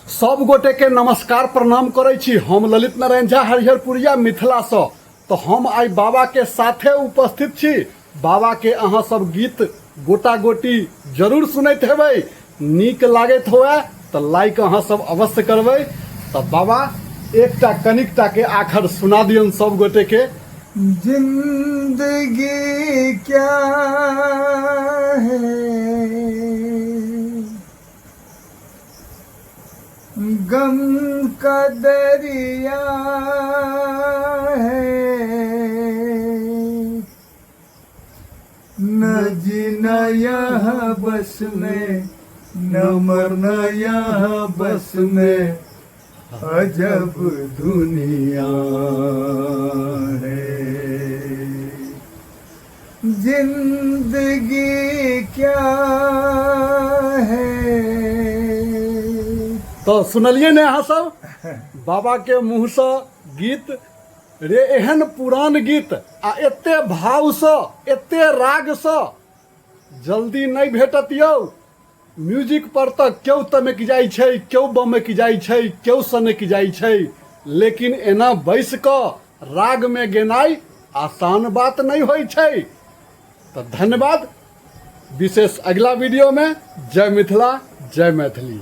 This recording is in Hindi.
सब गोटे के नमस्कार प्रणाम करै छी। हम ललित नारायण झा हरिहरपुरिया मिथिला से। तो हम आई बाबा के साथे उपस्थित छी। बाबा के अहाँ सब गीत गोटा गोटी जरूर सुनैत हेबै। नीक लागैत हुए तो लाइक अहाँ सब अवश्य करबै। तो बाबा एकटा कनिकटा के आखर सुना दियन सब गोटे के। जिंदगी क्या है, गम का दरिया है, न जीना यहाँ बस में, न मरना यहाँ बस में, अजब दुनिया है। जिंदगी क्या है। तो सुनलिए ने अहाँ सब बाबा के मुँह से गीत रे। एहन पुरान गीत आ एते भाव से एते राग से जल्दी नहीं भेटत यौ। म्यूजिक पर तो क्यों तमक जाय छै, क्यों बमक जाय छै, क्यों सनक जाय छै। लेकिन एना बैस क राग में गेनाई आसान बात नहीं होय छै। तो धन्यवाद। विशेष अगला वीडियो में जय मिथिला जय मैथिली।